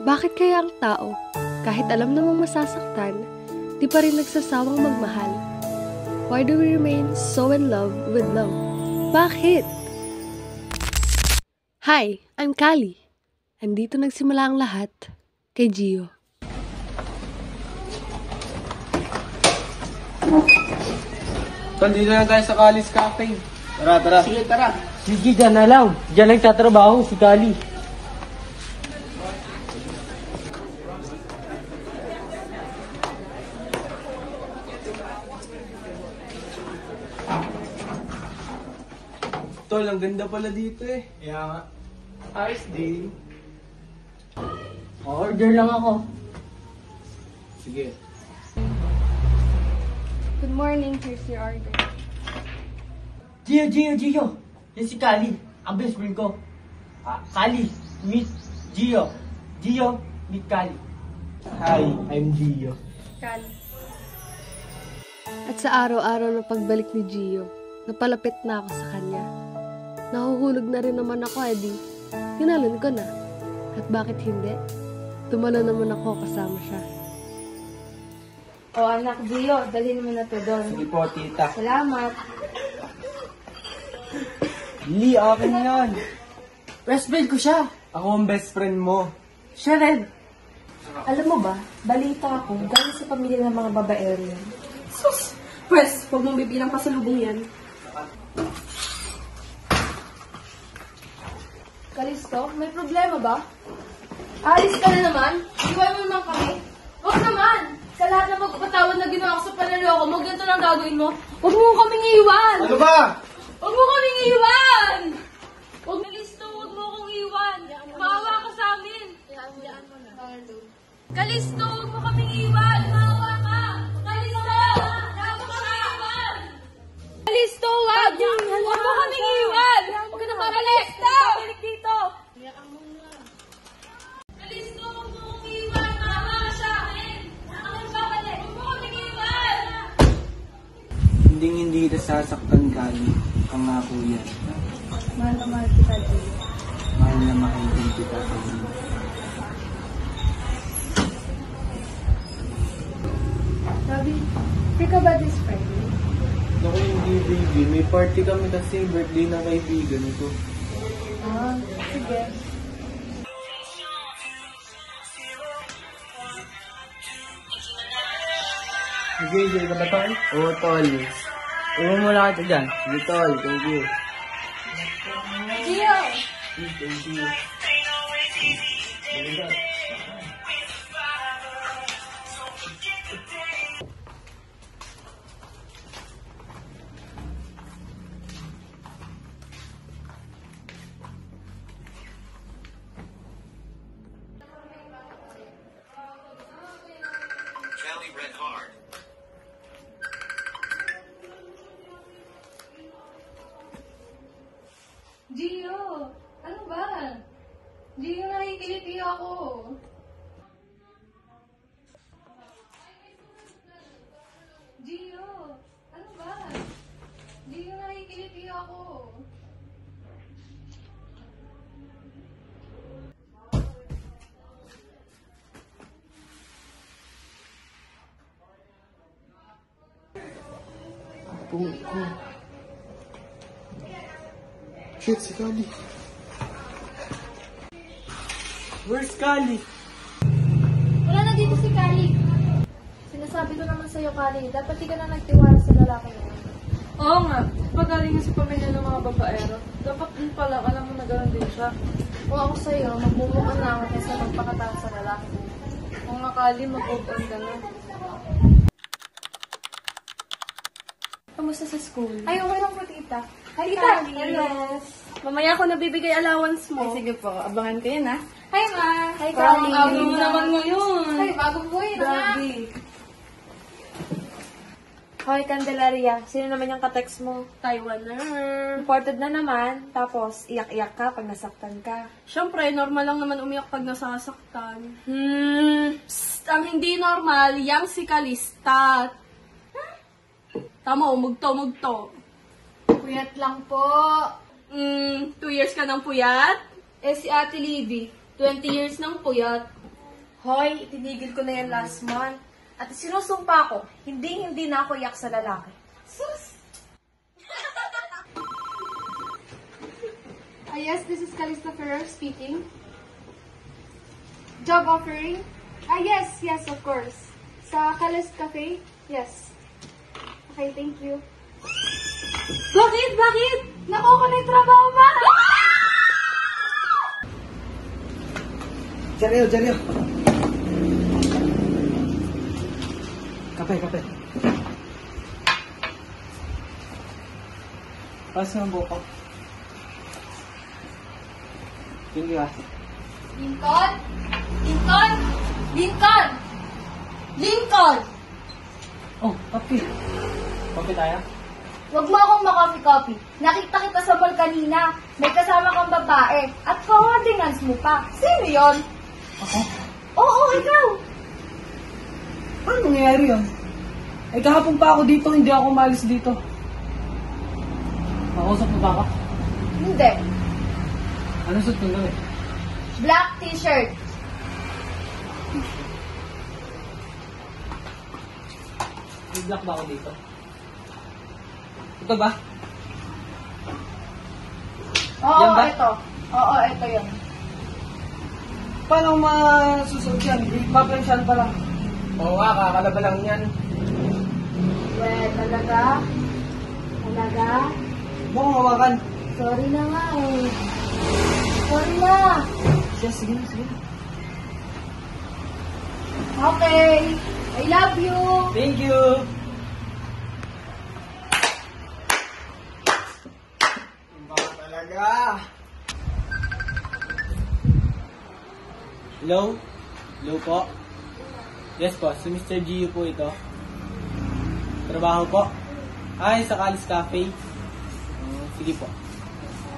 Bakit kaya ang tao, kahit alam namang masasaktan, di pa rin nagsasawang magmahal? Why do we remain so in love with love? Bakit? Hi, I'm Kali. Andito nagsimula ang lahat kay Gio. Tol, dito na tayo sa Kali's Cafe. Tara, tara. Sige, tara. Sige, dyan na lang. Dyan nagtatrabaho si Kali. Tol, ang ganda pala dito eh. Kaya nga. Ayos din. Order lang ako. Sige. Good morning, here's your order. Gio! Yan si Kali. Ang best friend ko. Kali, meet Gio. Gio, meet Kali. Hi, I'm Gio. Kali. At sa araw-araw na pagbalik ni Gio, napalapit na ako sa kanya. Nahuhulog na rin naman ako, edi. Hinalon ko na. At bakit hindi? Tumalo naman ako kasama siya. O anak, Gio, dalhin mo na to doon. Sige po, tita. Salamat. Lee, akin yan. Best friend ko siya. Ako ang best friend mo. Siya rin. Alam mo ba, balita ako, galing sa pamilya ng mga babaero yan. Sus! Pwes, huwag mong bibilang pasalubong yan. Kalisto, may problema ba? Alis ka na naman? Iwan mo naman kami? Huwag naman! Sa lahat ng pagpapatawad na ginawa ko sa panaloko mo, ganito lang gagawin mo. Huwag mo kaming iiwan! Ano ba? Huwag mo kaming iiwan! Huwag Kalisto, huwag mo akong iiwan! Maawa ka sa amin! Kalisto, huwag mo kaming iiwan! Maawa ka! Kalisto! Huwag mo kaming iiwan! Kalisto, wag! Huwag mo kaming iiwan! Huwag ka na babalik! Babalik dito! Kalisto, huwag mo kaming iiwan! Maawa ka sa akin! Huwag babalik! Huwag mo kaming iiwan! Hindi kita sasaktan, Kali. Ang nga po yan. Mahal na mahal kita, Gio. Mahal na mahal din kita, Kali. Sabi, free ka ba this Friday? Naku, hindi, baby. May party kami kasi birthday ng kaibigan ko. Ah, sige. Sige, enjoy ka ba, Tol? Oo, tol. Iwan mo lang ito dyan. Sige, Tol. Thank you. Gio! Thank you. Cali Red Hard. Gio! Ano ba? Gio, nakikiliti ako. Gio! Ano ba? Gio, nakikiliti ako. Shit, si Kali. Where's Kali? Wala na dito si Kali. Sinasabi ko naman sa'yo, Kali, dapat di ka na nagtiwala sa lalaki mo. Oo nga, pagaling sa pamilya ng mga babaero. Dapat din pala, alam mo na gano'n din siya. Kung ako sa'yo, magmumukan na ako kaysa magpakatao sa lalaki mo. Kung nakali, mag-open ka na. Kamusta sa school? Ay, okay lang po, tita. Hi, Tita! Kali! Yes! Mamaya ako nabibigay allowance mo. Ay, sige po, abangan ko yun, ha? Hi, ma! Hi, Parang Kali! ang aga mo naman ngayon. Ay, bagong buhay na nga! Grabe. Hoy, Candelaria, sino naman yung ka-text mo? Taiwaner. Imported na naman, tapos iyak-iyak ka pag nasaktan ka. Siyempre, normal lang naman umiyak pag nasasaktan. Psst, ang hindi normal, yang si Kalista. Tama, mugto. Puyat lang po. 2 years ka ng puyat? Eh si Ate Libby, 20 years ng puyat. Hoy, itinigil ko na yan last month. At sinusumpa ko, hindi na ako iyak sa lalaki. Sus! Yes, this is Calista Ferrer speaking. Job offering? Yes, of course. Sa Calist Cafe? Yes. Okay, thank you. Bakit? Bakit? Nakuha ko na yung trabaho, ma! Diyan. Kape. Pass ng buko. Thank you, Lincoln! Oh, kape. Kape tayo? Huwag mo akong makopy-copy. Nakita kita sa mall kanina. May kasama kang babae. At forwarding hands mo pa. Sino yon? Ako? Oo, ikaw. Paano nangyayari yun? Eh, kahapon pa ako dito, hindi ako umalis dito. Makausap mo ba ako? Hindi. Anong suit mo eh? Black t-shirt. May black ba ako dito? Ito ba? Oo, Yan ba? ito. Oo, ito yun. Paano masusuot yan? Papensyan pa lang. Oo nga, kakalaba lang yan. Talaga? Bukong hawakan. Sorry na nga eh. Sorry na. Sige. Okay. I love you. Thank you. Baka talaga. Hello? Hello po? Yes po, si Mr. Gio po ito. Trabaho po? Ay, sa Calis Cafe. Sige po.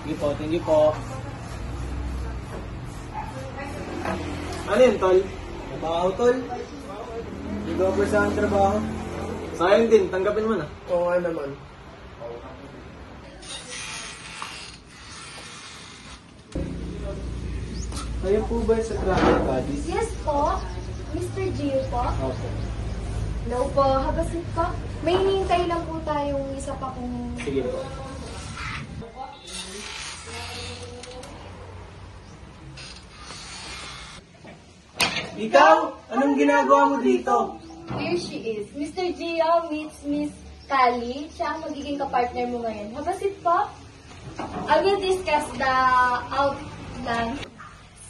Thank you po. Ano yun, tol? Trabaho, tol? Hindi ko pa sa trabaho. Sayang din, tanggapin mo na. Oo nga naman. Kayo po ba sa traffic bodies? Yes po. Mr. Gio po. Okay. Hello po. Habasit po. May hinihintay lang po tayong isa pa kung... Sige po. Ikaw? Anong ginagawa mo dito? Here she is. Mr. Gio meets Miss Kali. Siya ang magiging kapartner mo ngayon. Habasit po. I will discuss the outline.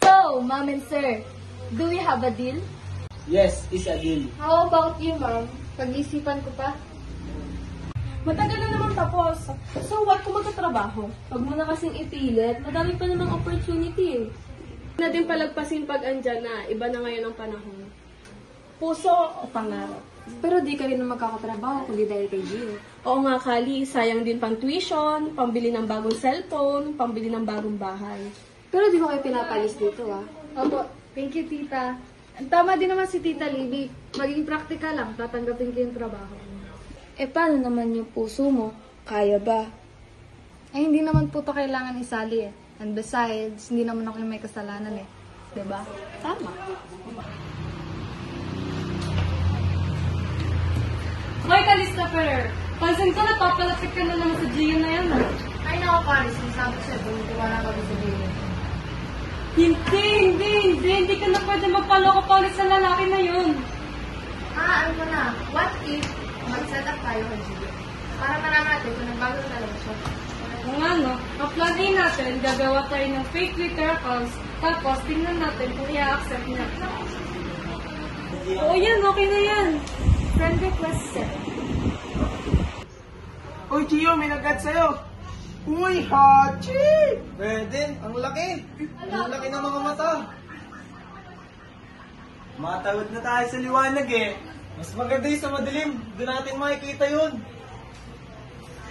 So, ma'am and sir, do we have a deal? Yes, is a deal. How about you, ma'am? Pag-isipan ko pa. Matagal na naman tapos. So what kung magkatrabaho? Huwag mo na kasing ipilit. Madami pa namang opportunity eh. Na din palagpasin pag andyan na iba na ngayon ang panahon. Puso o pangarap. Pero di ka rin na magkakatrabaho kundi dahil kay Gio. Oo nga, Kali. Sayang din pang tuition, pambili ng bagong cellphone, pambili ng bagong bahay. Pero di mo kayo pinapalis dito ah. Opo, thank you, tita. Tama din naman si Tita Libby. Maging practical lang, tatanggapin ko yung trabaho. Paano naman yung puso mo? Kaya ba? Hindi naman po to kailangan isali eh. And besides, hindi naman ako yung may kasalanan eh. Diba? Tama. Hoy, Calista Ferrer! Pansin ko, napapalapit ka na naman sa Gio na yan ah. Ay, nako, Paris. Nasabi ko sa'yo, bumitiwala kami sa Gio. Hindi ka na pwede magpaloko pa ulit sa lalaki na yun. Ano mo na? What if mag-set up tayo kay Gio? Para malaman natin kung nagbago na talaga siya. Kung ano, upload din natin, gagawa tayo ng fake Twitter accounts, tapos tingnan natin kung i-accept niya. Oo yan, okay na yan. Friend request set. Uy, Gio, may nag-cut sa'yo. Uy, Hachi! Pwede, ang laki. Ang laki ng mga mata. Matawid na tayo sa liwanag eh. Mas maganda yung sa madilim. Doon natin makikita yun.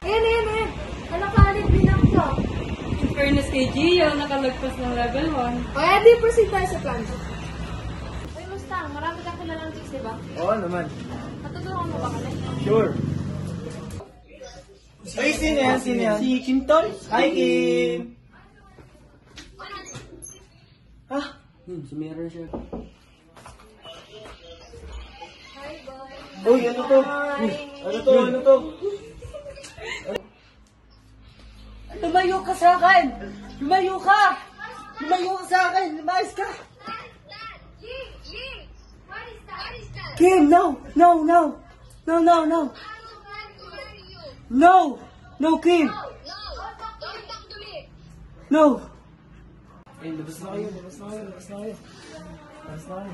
Ayan. Nakalit din ako. In fairness kay Gio, nakalagpas ng level 1. O, di proceed tayo sa plan. Uy, Mustang, marami kang kilalang chicks, di ba? Oo naman. Natutulungan mo ba kami? Sure. Ay, sino yan? Si Kim Tol. Hi, Kim! Ha? Si Meron siya. Uy, ano to? Ano to? Lumayo ka sa akin! Lumayo ka! Lumayo ka sa akin! Lumayos ka! Kim, no! No, no! No, no, no! No! No, Kim! No! Eh, labas na kayo. Labas na kayo.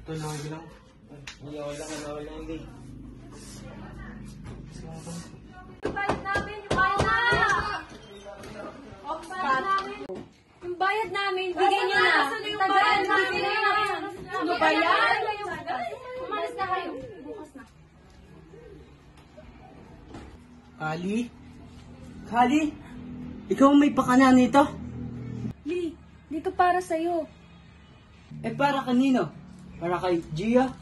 Ito lang, ito lang. Wala lang, hindi. Yung bayad namin, bigay nyo na. Yung bayad namin. Ano ba yan? Umalis na kayo. Bukas na. Kali? Kali? Ikaw ang may pakana nito? Lee, dito para sa'yo. Eh para kanino? Para kay Gia?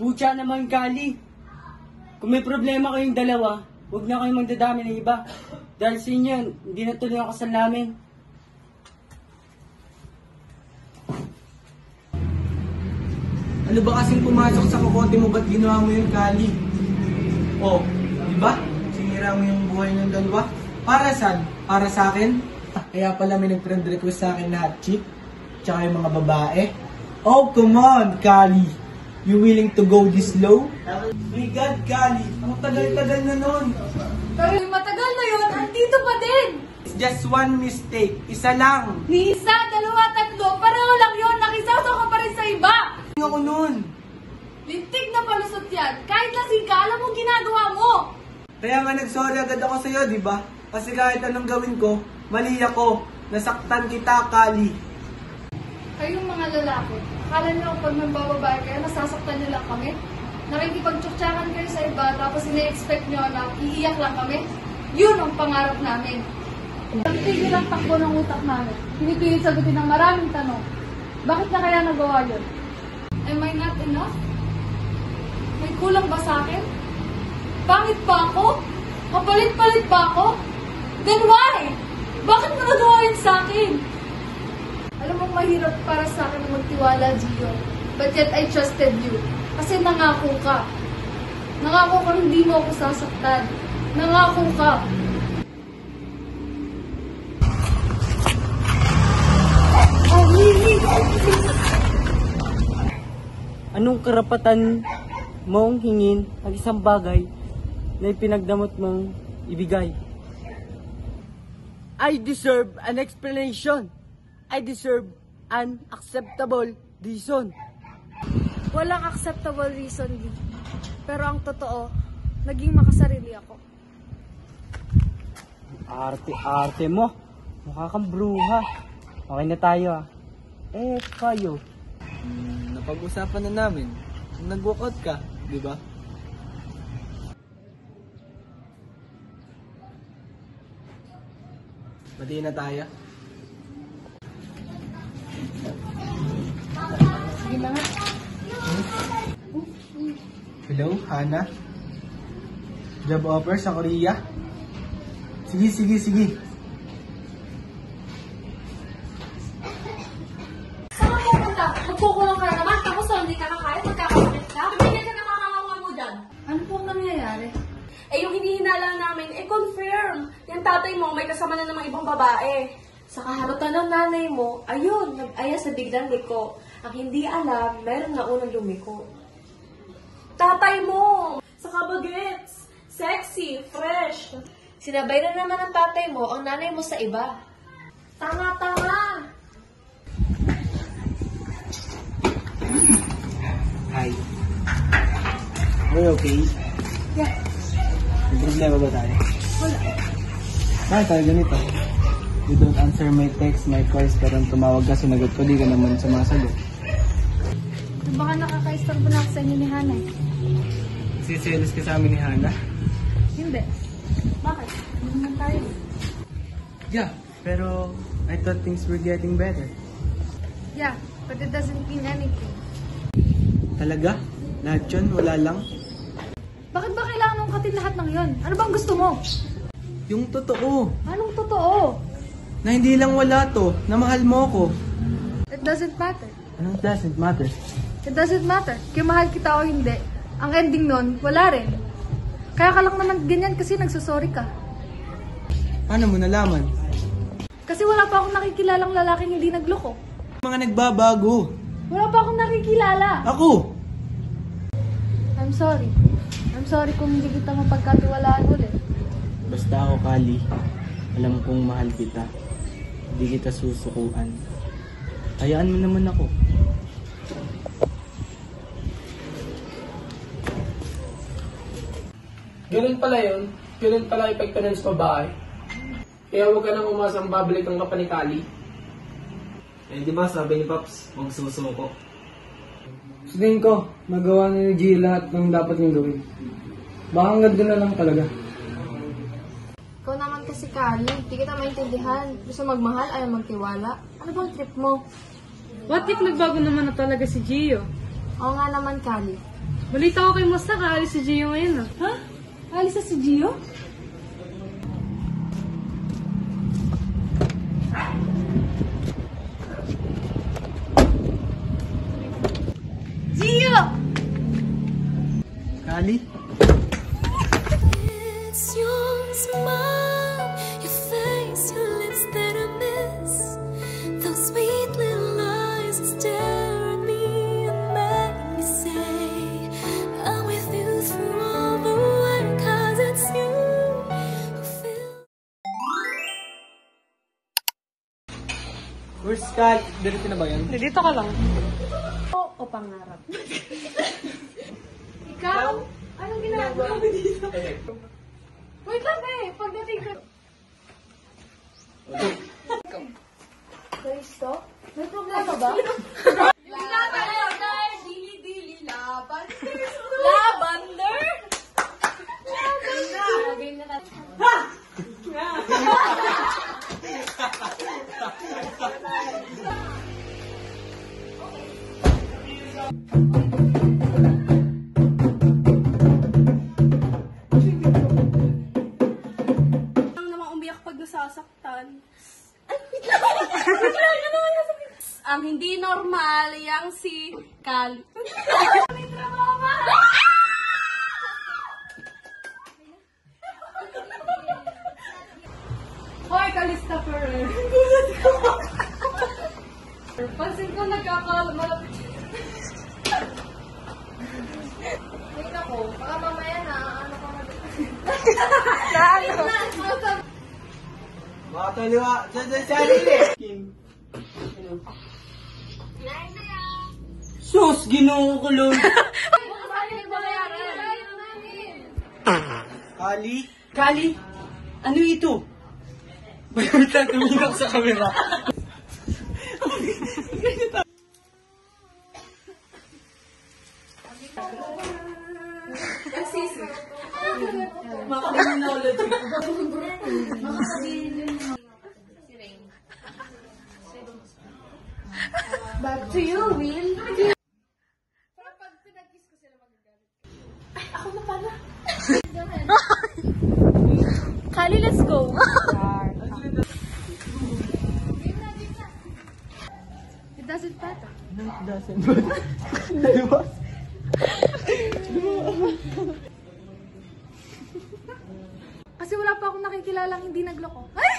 Pucha naman, Kali. Kung may problema kayong dalawa, huwag na kayong magdadami ng iba. Dahil sa inyo, hindi na tuloy ang kasal namin. Ano ba kasing pumasok sa kukote mo? Ba't ginawa mo yung Kali? Oh, di ba? Sinira mo yung buhay ng dalawa. Para saan? Para sa akin? Kaya pala may nag-friend request sa akin na hot chick. Tsaka yung mga babae. Oh, come on, Kali. You willing to go this low? My God, Kali. Ang tagal-tagal na nun. Pero yung matagal na yun, andito pa din. It's just one mistake. Isa lang. Ni isa, dalawa, tatlo, pareho lang yun. Nakisasaw ka pa rin sa iba. Ako nun. Lintik na palusot yan. Kahit lasing ka, alam mo ginagawa mo. Kaya nga nagsorry agad ako sa'yo, di ba? Kasi kahit anong gawin ko, mali ako. Nasaktan kita, Kali. Kayong mga lalaki, akala niyo pag nagbababae kayo, nasasaktan niyo lang kami? Nakikipagtsuktsakan kayo sa iba, tapos ina-expect niyo na iiyak lang kami? Yun ang pangarap namin. Pagtigil ang takbo ng utak namin. Pinipilit sagutin ng maraming tanong. Bakit na kaya nagawa yun? Am I not enough? May kulang ba sa akin? Pangit ba ako? Kapalit-palit ba ako? Then why? Bakit mo nagawa yun sa akin? Alam mo, mahirap para sa akin magtiwala, Gio. But yet, I trusted you. Kasi nangako ka. Nangako ka hindi mo ako sasaktan. Nangako ka. Anong karapatan mong hingin ang isang bagay na ipinagdamot mong ibigay? I deserve an explanation. I deserve an acceptable reason. Walang acceptable reason, Lee. Pero ang totoo, naging makasarili ako. Arte-arte mo. Mukha kang bruha. Okay na tayo ah. Eh, kayo. Napag-usapan na namin. Nag-walkout ka, di ba? Batiin na tayo. Sige na nga. Hello, Hana? Job offer sa Korea? Sige. Saan ka pupunta? Magkukulong ka na naman, tapos hindi ka kakain, magkakapit ka. Pagkakit ka nakakawawa mo dyan. Ano pong nangyayari? Eh, yung hinihinala namin, confirm. Yung tatay mo, may kasama na namang ibang babae. Sa kaharatan ng nanay mo, ayun, nag-aya sa biglang liko. Ang hindi alam, meron na unang lumiko. Tatay mo! Sa kabagets! Sexy, fresh! Sinabay na naman ng tatay mo ang nanay mo sa iba. Tama! Hi. Are you okay? Yeah. May problema ba tayo? Wala. Bakit tayo ganito? You don't answer my text, my calls, pero ang tumawag ka, sinagot ko, di ka naman sumasagot. Baka nakaka-istorbo na ako sa inyo ni Hana eh. Siselos ka sa amin ni Hana? Hindi. Bakit? Hindi naman tayo. Yeah, pero I thought things were getting better. Yeah, but it doesn't mean anything. Talaga? Lahat yun? Wala lang? Bakit ba kailangan mong katin lahat ng yon? Ano bang gusto mo? Yung totoo, Anong totoo? na hindi lang wala to, na mahal mo ko. It doesn't matter. Anong doesn't matter? It doesn't matter. Kaya mahal kita o hindi. Ang ending nun, wala rin. Kaya ka lang naman ganyan kasi nagsusorry ka. Paano mo nalaman? Kasi wala pa akong nakikilalang lalaking hindi nagloko. Mga nagbabago. Wala pa akong nakikilala. Ako! I'm sorry. I'm sorry kung hindi kita mapagkatiwalaan ulit. Basta ako, Kali. Alam kong mahal kita. Hindi kita susukuan. Hayaan mo naman ako. Ganun pala yun. Ganun pala epekto nun sa babae. Kaya huwag ka nang umasang babalikan ka pa ni Kali. Eh, di ba sabi ni Pops, huwag sumusuko. Sa tingin ko, nagawa na ni G lahat ng dapat niyang gawin. Baka hanggang doon na lang talaga. Ikaw naman kasi, Kali. Hindi kita maintindihan. Gusto magmahal, ayaw magtiwala. Ano bang trip mo? What if nagbago naman na talaga si Gio? Oo nga naman, Kali. Balita ko kay Musta, kaalis si Gio ngayon ah. Ha? Alis na si Gio? Gio! Kali? It's your smile, your face, your lips that I miss. Those sweet little eyes that stare at me and make me say, I'm with you through all the way, 'cause it's you who feels. Where's Kali? Diretso na ba yan? Dito ka lang. O pangarap? Ikaw? Anong ginagawa mo dito? Wait lang eh! Pagdating ka... Kristo? May problema ba? Lavender! Dili-dili laban! Lavender? Ang namang umiyak pag nasasaktan. Ang hindi normal, yang si Kali. Hoy, Kalista Ferrer! Pansin ko nagkakamalapit. Tingnan ko, baka mamaya na, ano ka na Mga tuliwa! Diyan si Alili! Sus! Ginoo ko, Lord! Kali? Kali? Ano ito? Ba't tumingin sa camera? Makakabili na ulit. Back to you, Will. Kali, let's go. It doesn't matter. Kasi wala pa akong nakikilalang hindi nagloko. Ay!